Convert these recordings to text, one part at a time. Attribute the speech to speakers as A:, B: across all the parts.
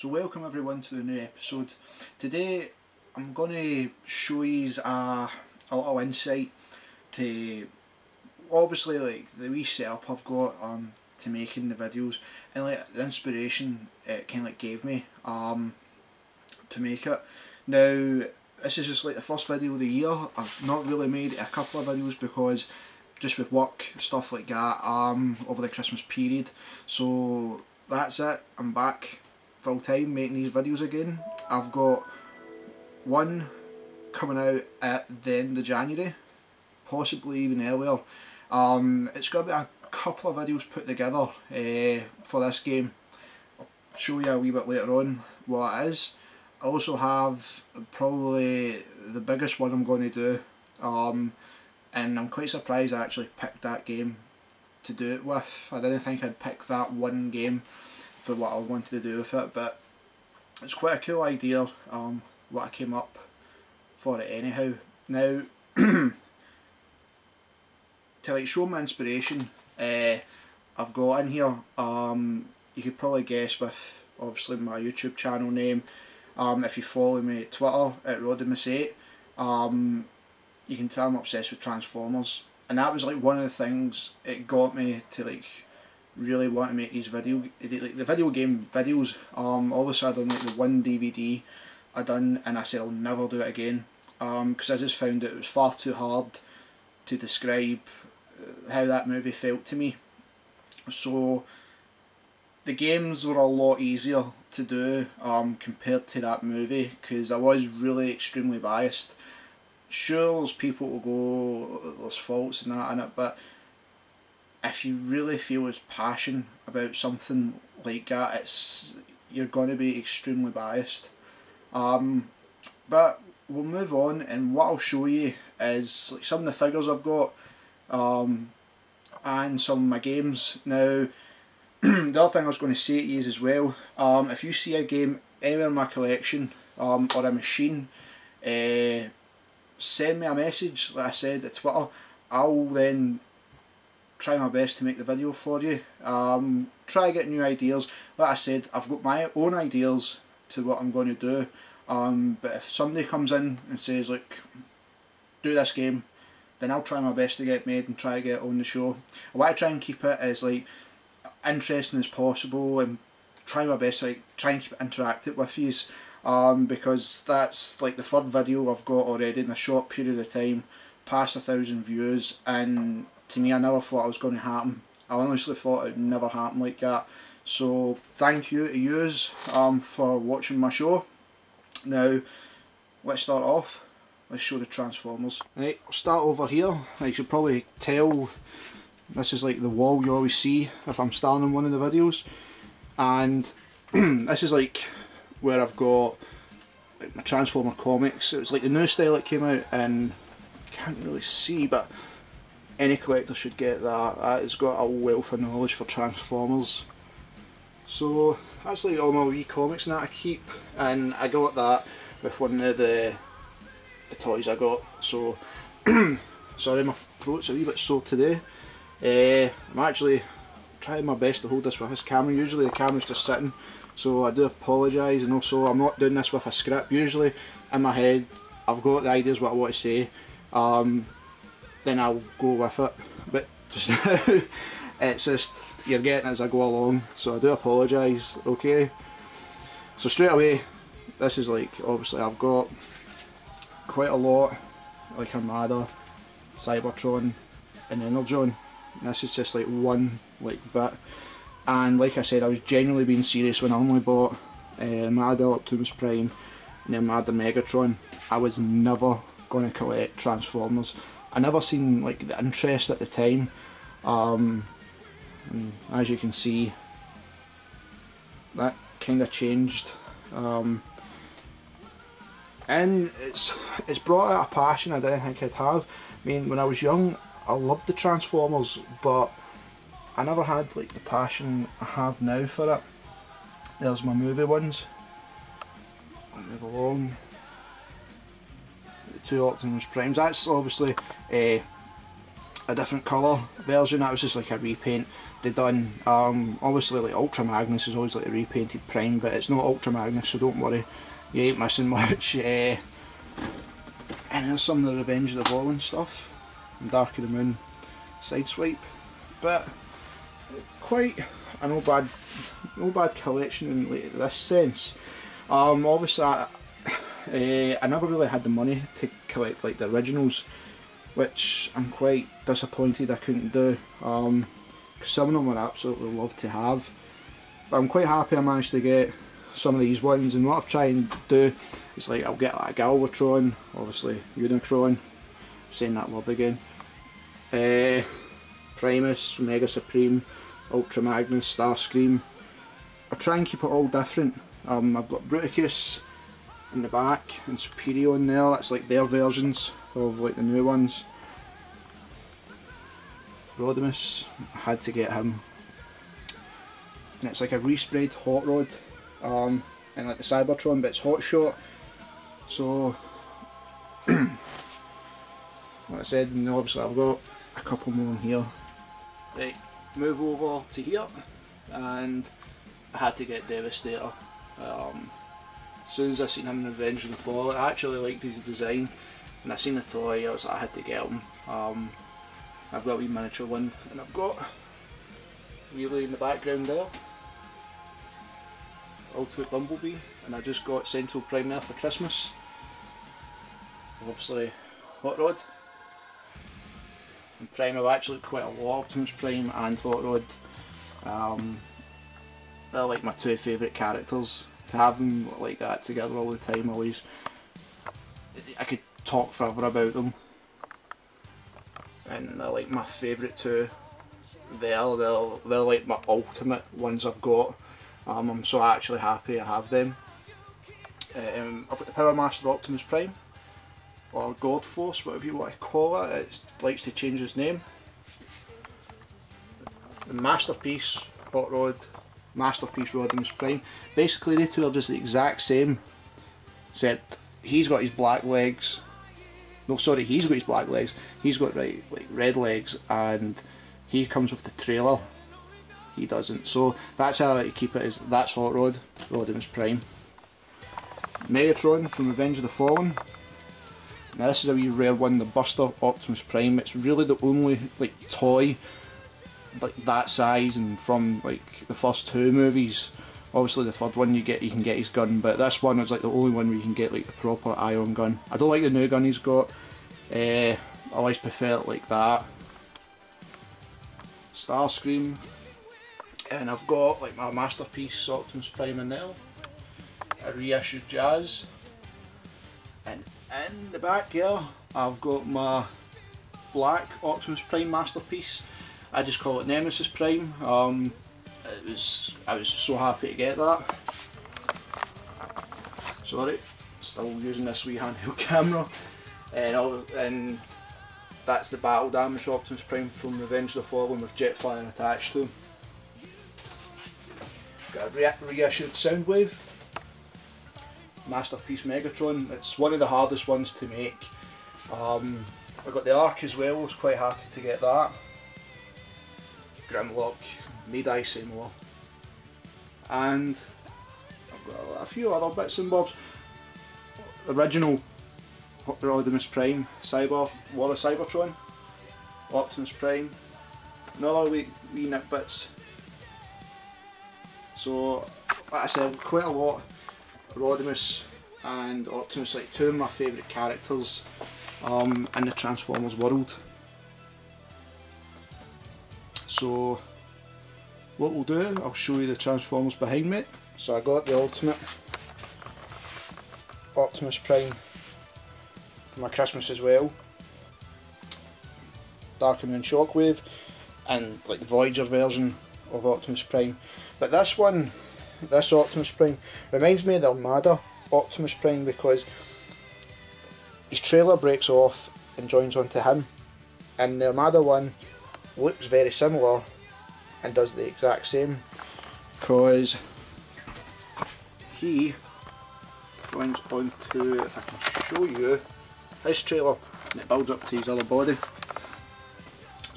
A: So welcome everyone to the new episode. Today I'm going to show you a little insight to obviously like the wee setup I've got to making the videos, and like the inspiration it kind of like gave me to make it. Now this is just like the first video of the year. I've not really made a couple of videos because just with work, stuff like that, over the Christmas period. So that's it, I'm back full time making these videos again. I've got one coming out at the end of January, possibly even earlier. It's going to be a couple of videos put together for this game. I'll show you a wee bit later on what it is. I also have probably the biggest one I'm going to do, and I'm quite surprised I actually picked that game to do it with. I didn't think I'd pick that one game for what I wanted to do with it, but it's quite a cool idea what I came up for it anyhow. Now to like show my inspiration, I've got in here, you could probably guess with obviously my YouTube channel name. If you follow me at Twitter at Rodimus8, you can tell I'm obsessed with Transformers, and that was like one of the things it got me to like really want to make these the video game videos. All of a sudden, like the one DVD I done, and I said I'll never do it again, because I just found it was far too hard to describe how that movie felt to me. So the games were a lot easier to do compared to that movie, because I was really extremely biased. Sure, there's people who go there's faults and that in it, but if you really feel as passion about something like that, you're going to be extremely biased. But we'll move on, and what I'll show you is like some of the figures I've got, and some of my games. Now the other thing I was going to say to you is as well, if you see a game anywhere in my collection or a machine, send me a message, like I said, at Twitter. I'll then try my best to make the video for you. Try to get new ideas. Like I said, I've got my own ideas to what I'm going to do, but if somebody comes in and says like, do this game, then I'll try my best to get it made and try to get it on the show. I want to try and keep it as like interesting as possible, and try my best to like try and keep it interactive with you, because that's like the third video I've got already in a short period of time, past 1,000 views, and to me I never thought it was going to happen. I honestly thought it would never happen like that. So thank you to yous for watching my show. Now let's start off. Let's show the Transformers. Right, I'll start over here. You should probably tell this is like the wall you always see if I'm starting on one of the videos, and this is like where I've got like my Transformer comics. It was like the new style that came out, and I can't really see, but any collector should get that. It's got a wealth of knowledge for Transformers. So that's like all my wee comics and that I keep, and I got that with one of the toys I got. So sorry, my throat's a wee bit sore today. I'm actually trying my best to hold this with this camera. Usually the camera's just sitting, so I do apologise, and also I'm not doing this with a script. Usually in my head I've got the ideas what I want to say, then I'll go with it, but just now it's just you're getting it as I go along, so I do apologise. Okay, so straight away, this is like, obviously I've got quite a lot, like Armada, Cybertron and Energon. This is just like one like bit, and like I said, I was genuinely being serious when I only bought Armada, Optimus Prime and then Armada Megatron. I was never going to collect Transformers. I never seen like the interest at the time, and as you can see, that kind of changed, and it's brought out a passion I didn't think I'd have. I mean, when I was young, I loved the Transformers, but I never had like the passion I have now for it. There's my movie ones. I'll move along. The two Optimus Primes. That's obviously a a different colour version. That was just like a repaint they done. Obviously like Ultra Magnus is always like a repainted Prime, but it's not Ultra Magnus, so don't worry, you ain't missing much. And there's some of the Revenge of the Fallen stuff, and Dark of the Moon Sideswipe, but quite a no bad collection in like this sense. Obviously I never really had the money to collect like the originals, which I'm quite disappointed I couldn't do, because some of them would absolutely love to have, but I'm quite happy I managed to get some of these ones. And what I've tried and do is like I'll get like a Galvatron, obviously Unicron, saying that word again, Primus, Mega Supreme, Ultra Magnus, Starscream. I try and keep it all different. I've got Bruticus in the back and Superior in there, that's like their versions of like the new ones. Rodimus, I had to get him. And it's like a resprayed Hot Rod, and like the Cybertron, but it's Hot Shot. So, like I said, and obviously I've got a couple more in here. Right, move over to here, and I had to get Devastator. As soon as I seen him in Revenge of the Fallen, I actually liked his design, and I seen the toy, I was like, I had to get him. I've got a wee miniature one, and I've got Wheelie in the background there, Ultimate Bumblebee, and I just got Central Prime there for Christmas. Obviously Hot Rod. And Prime, I've actually quite a lot of Optimus Prime and Hot Rod. They're like my two favourite characters. To have them like that together all the time, always, I could talk forever about them. And they're like my favourite two. They're like my ultimate ones I've got. I'm so actually happy I have them. I've got the Power Master Optimus Prime, or God Force, whatever you want to call it. It likes to change its name. The Masterpiece Hot Rod, Masterpiece Rodimus Prime. Basically they two are just the exact same, except he's got his black legs. No, sorry, he's got his black legs. He's got like red legs, and he comes with the trailer. He doesn't. So that's how I like to keep it. Is that's Hot Rod, Rodimus Prime. Megatron from Revenge of the Fallen. Now this is a wee rare one, the Buster Optimus Prime. It's really the only like toy like that size, and from like the first two movies. Obviously the third one you can get his gun, but this one is like the only one where you can get like the proper iron gun. I don't like the new gun he's got. I always prefer it like that. Starscream, and I've got like my Masterpiece Optimus Prime in there, a reissued Jazz, and in the back here I've got my black Optimus Prime Masterpiece. I just call it Nemesis Prime. I was so happy to get that. Sorry, still using this wee handheld camera. And that's the Battle Damage Optimus Prime from Revenge of the Fallen with Jetfire attached to him. Got a reissued Soundwave. Masterpiece Megatron. It's one of the hardest ones to make. I got the Ark as well, I was quite happy to get that. Grimlock, need I say more. And I've got a few other bits and bobs. The original Rodimus Prime, War of Cybertron, Optimus Prime, another wee nip bits. So, like I said, quite a lot. Rodimus and Optimus, like two of my favourite characters in the Transformers world. So what we'll do, I'll show you the Transformers behind me. So I got the Ultimate Optimus Prime for my Christmas as well. Dark of the Moon Shockwave, and like the Voyager version of Optimus Prime. But this one, this Optimus Prime, reminds me of the Armada Optimus Prime, because his trailer breaks off and joins onto him, and the Armada one looks very similar and does the exact same, because he joins onto, if I can show you, his trailer, and it builds up to his other body.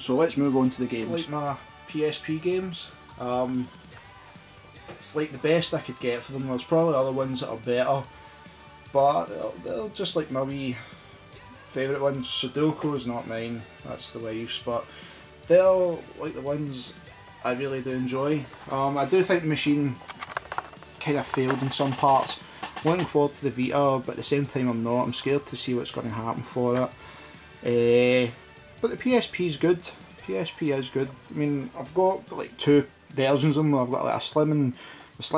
A: So let's move on to the games. Like my PSP games, it's like the best I could get for them. There's probably other ones that are better, but they're just like my wee favourite ones. Sudoku is not mine, that's the wife's, but they're like the ones I really do enjoy. I do think the machine kind of failed in some parts. I'm looking forward to the Vita, but at the same time I'm not. I'm scared to see what's going to happen for it. But the PSP is good. PSP is good. I mean, I've got like two versions of them. I've got like the Slim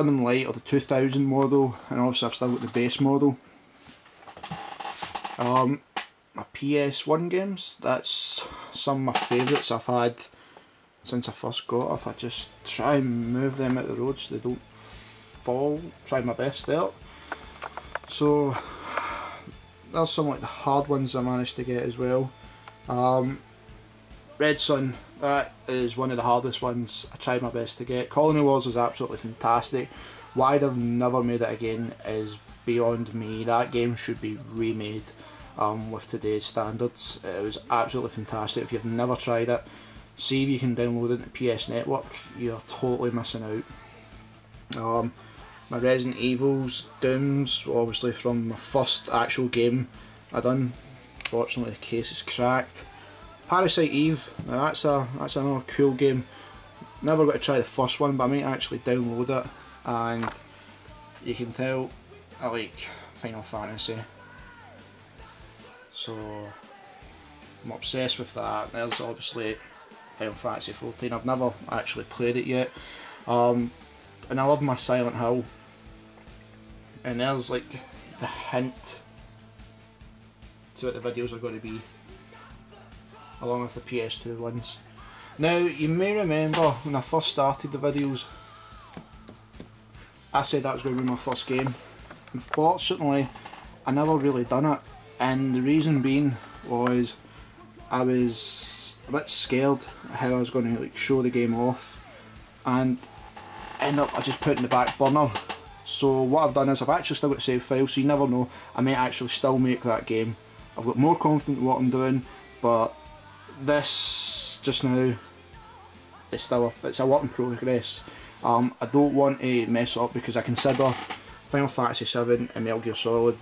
A: and Light, or the 2000 model, and obviously I've still got the base model. My PS1 games, that's some of my favourites I've had since I first got it. If I just try and move them out the road so they don't fall, try my best there. So there's some like the hard ones I managed to get as well. Red Sun, that is one of the hardest ones I tried my best to get. Colony Wars is absolutely fantastic. Why they've never made it again is beyond me. That game should be remade with today's standards. It was absolutely fantastic. If you've never tried it, see if you can download it to PS Network. You're totally missing out. My Resident Evils, Dooms, obviously from my first actual game I done. Fortunately the case is cracked. Parasite Eve, now that's another cool game. Never got to try the first one, but I might actually download it. And you can tell I like Final Fantasy, so I'm obsessed with that. There's obviously Final Fantasy 14. I've never actually played it yet, and I love my Silent Hill. And there's like the hint to what the videos are going to be, along with the PS2 ones. Now, you may remember when I first started the videos, I said that was going to be my first game. Unfortunately, I never really done it, and the reason being was I was a bit scared how I was going to like show the game off, and end up I just put it in the back burner. So what I've done is I've actually still got a save file, so you never know, I may actually still make that game. I've got more confidence in what I'm doing, but this just now, it's a work in progress. I don't want to mess up because I consider Final Fantasy 7 and Metal Gear Solid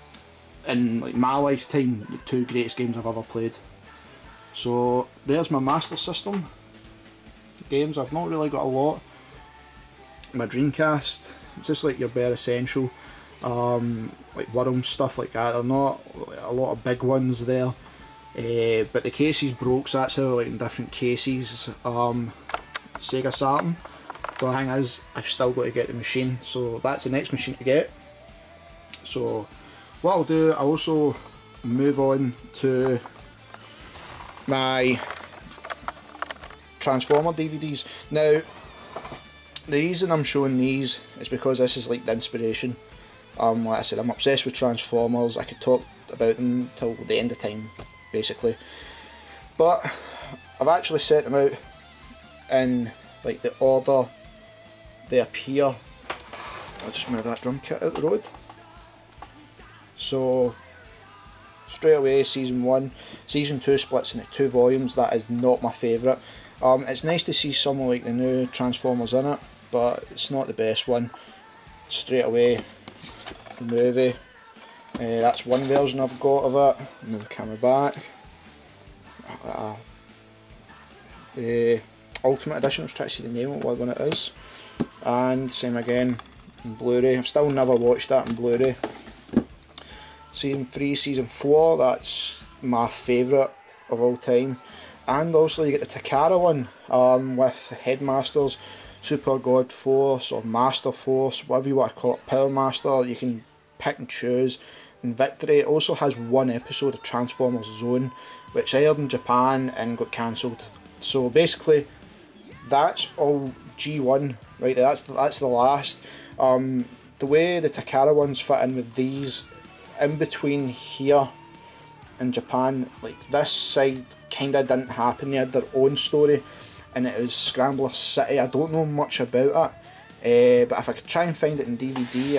A: in like my lifetime the two greatest games I've ever played. So there's my Master System games. I've not really got a lot. My Dreamcast, it's just like your bare essential, like Worms, stuff like that. There are not a lot of big ones there. But the cases broke, so that's how I like in different cases. Sega Saturn. The thing is, I've still got to get the machine, so that's the next machine to get. So what I'll do, I'll also move on to my Transformer DVDs. Now, the reason I'm showing these is because this is like the inspiration. Like I said, I'm obsessed with Transformers. I could talk about them till the end of time, basically. But I've actually set them out in like the order they appear. I'll just move that drum kit out the road. So straight away, season 1, season 2 splits into 2 volumes. That is not my favourite. It's nice to see some of like the new Transformers in it, but it's not the best one. Straight away, the movie. That's one version I've got of it. Move the camera back. The Ultimate Edition, I was trying to see the name of what one it is. And same again in Blu-ray. I've still never watched that in Blu-ray. Season 3, Season 4, that's my favourite of all time. And also you get the Takara one, with Headmasters, Super God Force or Master Force, whatever you want to call it, Power Master. You can pick and choose. And Victory also has one episode of Transformers Zone, which aired in Japan and got cancelled. So basically, that's all G1 right there. That's the last. The way the Takara ones fit in with these, in between here in Japan, like this side kinda didn't happen. They had their own story, and it was Scrambler City. I don't know much about it, but if I could try and find it in DVD,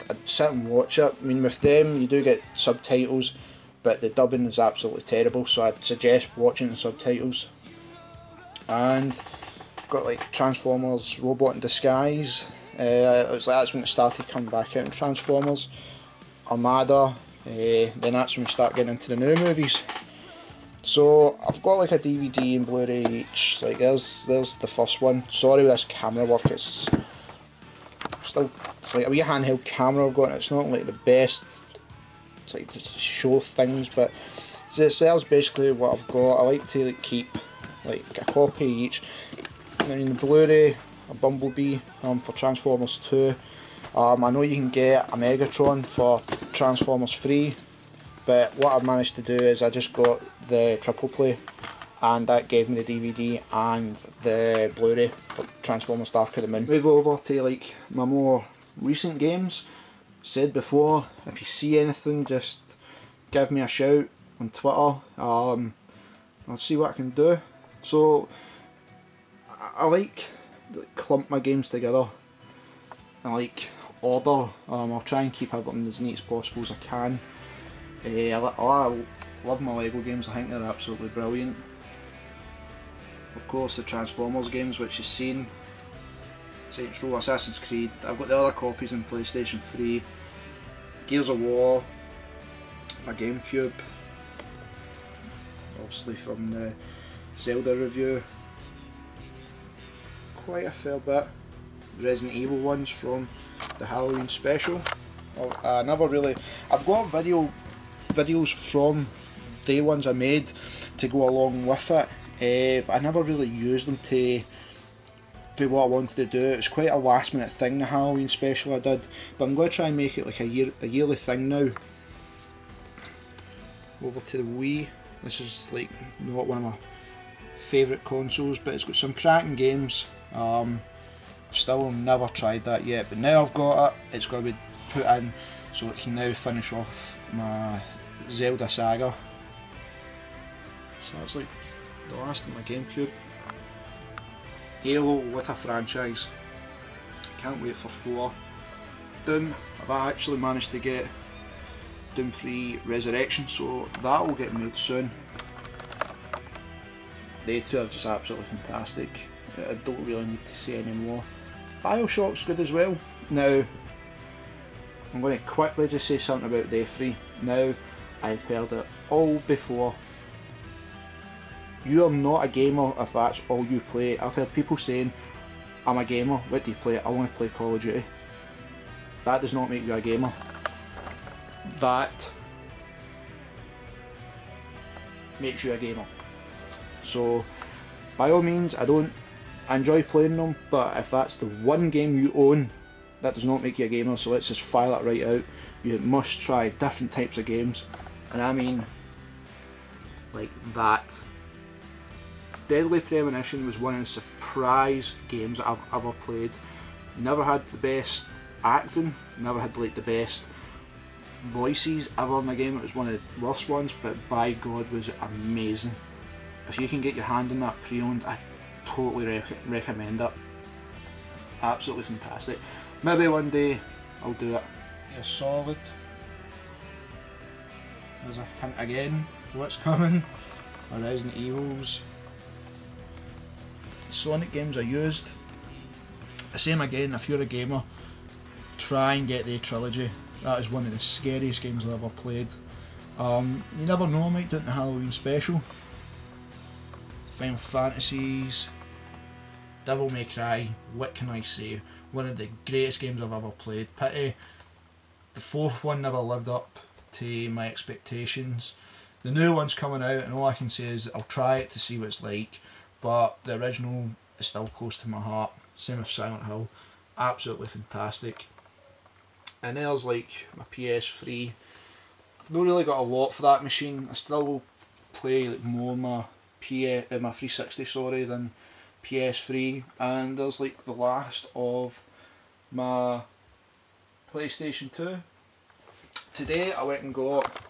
A: I'd sit and watch it. I mean, with them you do get subtitles, but the dubbing is absolutely terrible, so I'd suggest watching the subtitles. and got like Transformers Robot in Disguise. It was like that's when it started coming back out in Transformers. Armada, then that's when we start getting into the new movies. So I've got like a DVD and Blu-ray each. Like there's the first one. Sorry with this camera work, it's like a wee handheld camera I've got, and it's not like the best. It's like to show things, but it sells basically what I've got. I like to like keep like a copy each. And then in the Blu-ray, a Bumblebee for Transformers 2. I know you can get a Megatron for Transformers 3, but what I've managed to do is I just got the triple play, and that gave me the DVD and the Blu-ray for Transformers Dark of the Moon. Move over to like my more recent games. Said before, if you see anything, just give me a shout on Twitter. I'll see what I can do. So I like clump my games together. I like order. I'll try and keep everything as neat as possible as I can. I love my Lego games. I think they're absolutely brilliant. Of course, the Transformers games, which you've seen. Saints Row, Assassin's Creed. I've got the other copies in PlayStation 3. Gears of War. My GameCube. Obviously from the Zelda review. Quite a fair bit. Resident Evil ones from the Halloween special. I never really. I've got videos from the ones I made to go along with it, but I never really used them for what I wanted to do. It was quite a last minute thing, the Halloween special I did, but I'm going to try and make it like a yearly thing now. Over to the Wii. This is like not one of my favourite consoles, but it's got some cracking games. I've still never tried that yet, but now I've got it, it's got to be put in so it can now finish off my Zelda saga. So that's like the last of my GameCube. Halo, what a franchise. Can't wait for 4. Doom, I've actually managed to get Doom 3 Resurrection, so that will get made soon. They two are just absolutely fantastic. I don't really need to say any more. Bioshock's good as well. Now, I'm going to quickly just say something about the 3. Now, I've heard it all before. You are not a gamer if that's all you play. I've heard people saying, I'm a gamer, what do you play? I want to play Call of Duty. That does not make you a gamer. That makes you a gamer. So, by all means, I enjoy playing them, but if that's the one game you own, that does not make you a gamer, so let's just file that right out. You must try different types of games, and I mean like that. Deadly Premonition was one of the surprise games that I've ever played. Never had the best acting, never had like the best voices ever in the game. It was one of the worst ones, but by God was it amazing. If you can get your hand on that pre-owned, I totally recommend it. Absolutely fantastic. Maybe one day I'll do it. Yeah, Solid. There's a hint again for what's coming. My Resident Evils. Sonic games are used. Same again, if you're a gamer, try and get the trilogy. That is one of the scariest games I've ever played. You never know, I might do it in the Halloween special. Final Fantasies, Devil May Cry, what can I say? One of the greatest games I've ever played. Pity the 4th one never lived up to my expectations. The new one's coming out, and all I can say is I'll try it to see what it's like, but the original is still close to my heart. Same with Silent Hill, absolutely fantastic. And there's like my PS3. I've not really got a lot for that machine. I still will play like more my my 360 than PS3. And there's like the last of my PlayStation 2. Today I went and got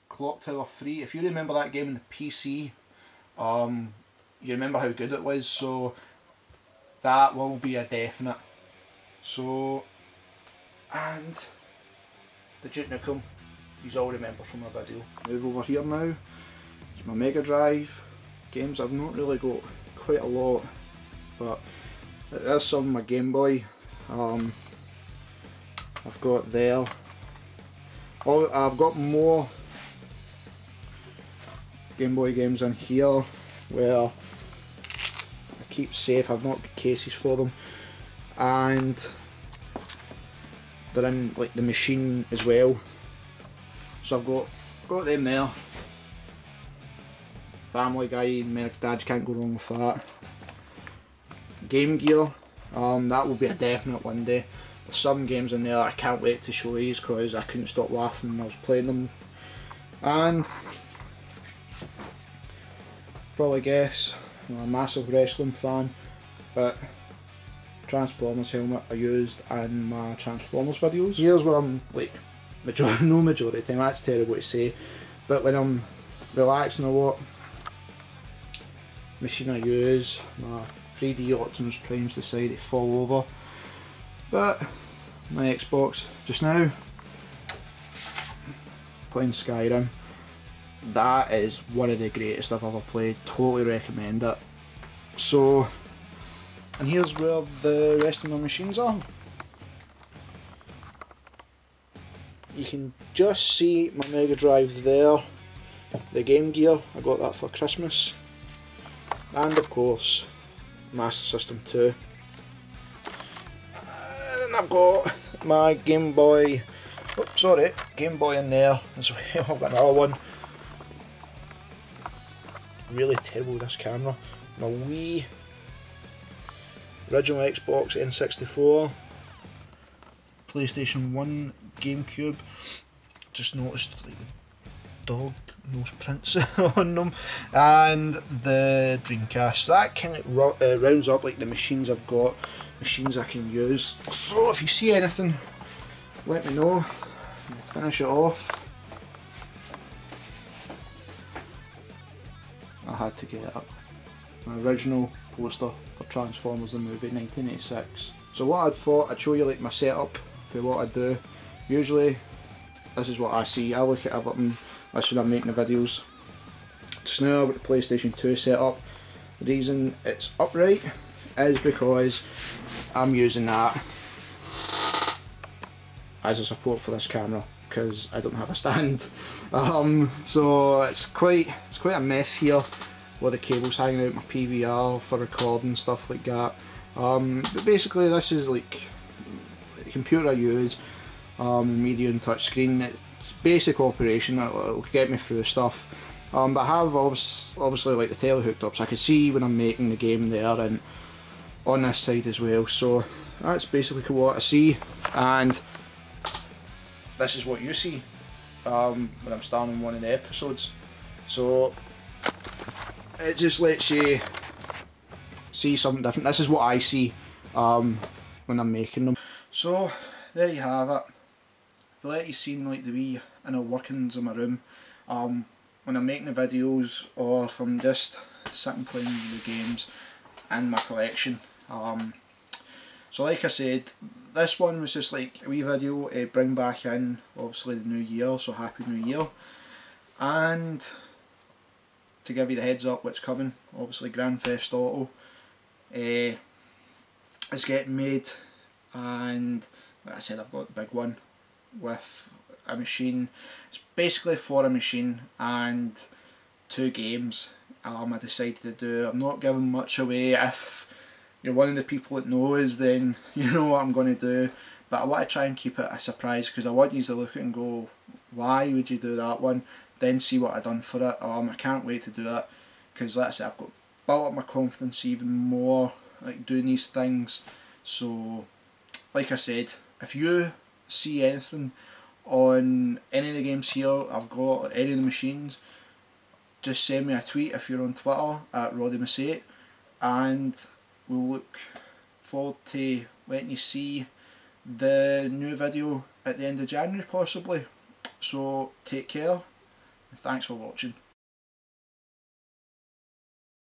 A: Clock Tower 3. If you remember that game in the PC, you remember how good it was, so that will be a definite. So, and the Duke Nukem, you all remember from my video. Move over here now, it's my Mega Drive, games. I've not really got quite a lot, but there's some of my Game Boy. I've got there. Oh, I've got more Game Boy games in here where I keep safe. I've not got cases for them, and they're in like the machine as well. So I've got them there. Family Guy, American Dad, you can't go wrong with that. Game Gear, that will be a definite one day. There's some games in there I can't wait to show you because I couldn't stop laughing when I was playing them. And probably guess I'm a massive wrestling fan, but Transformers helmet I used in my Transformers videos. Here's where I'm like, no majority of the time, that's terrible to say, but when I'm relaxing or what, machine I use, my 3D Optimus Primes decide to fall over, but my Xbox just now, playing Skyrim, that is one of the greatest I've ever played, totally recommend it. So, and here's where the rest of my machines are. You can just see my Mega Drive there, the Game Gear, I got that for Christmas, and of course Master System 2. And I've got my Game Boy, Game Boy in there as well. I've got another one. Really terrible with this camera. My Wii, original Xbox N64, PlayStation 1, GameCube. Just noticed like the dog nose prints on them, and the Dreamcast. That kind of rounds up like the machines I've got, machines I can use. So if you see anything, let me know. I'll finish it off. I had to get it up. My original poster for Transformers the movie 1986. So what I'd thought, I'd show you like my setup for what I do. Usually this is what I see. I look at everything, that's when I'm making the videos. Just now I've got the PlayStation 2 set up. The reason it's upright is because I'm using that as a support for this camera because I don't have a stand. So it's quite a mess here with the cables hanging out, my PVR for recording, stuff like that. But basically this is like the computer I use, medium touch screen. It's basic operation, it'll get me through stuff. But I have obviously like the telly hooked up so I can see when I'm making the game there and on this side as well. So that's basically what I see, and this is what you see when I'm starting one of the episodes. So it just lets you see something different. This is what I see when I'm making them. So there you have it. To let you see like the wee inner workings of my room when I'm making the videos, or if I'm just sitting playing the games in my collection. So like I said, this one was just like a wee video to bring back in obviously the new year, so happy new year, and to give you the heads up what's coming. Obviously Grand Theft Auto is getting made, and like I said, I've got the big one with a machine. It's basically for a machine and 2 games I decided to do. I'm not giving much away. If you're one of the people that knows, then you know what I'm going to do, but I want to try and keep it a surprise because I want you to look at it and go, why would you do that one, then see what I've done for it. I can't wait to do it because like I said, I've got built up my confidence even more like doing these things. So like I said, if you see anything on any of the games here I've got, any of the machines, just send me a tweet if you're on Twitter at RoddyMace8, and we'll look forward to letting you see the new video at the end of January possibly. So take care and thanks for watching.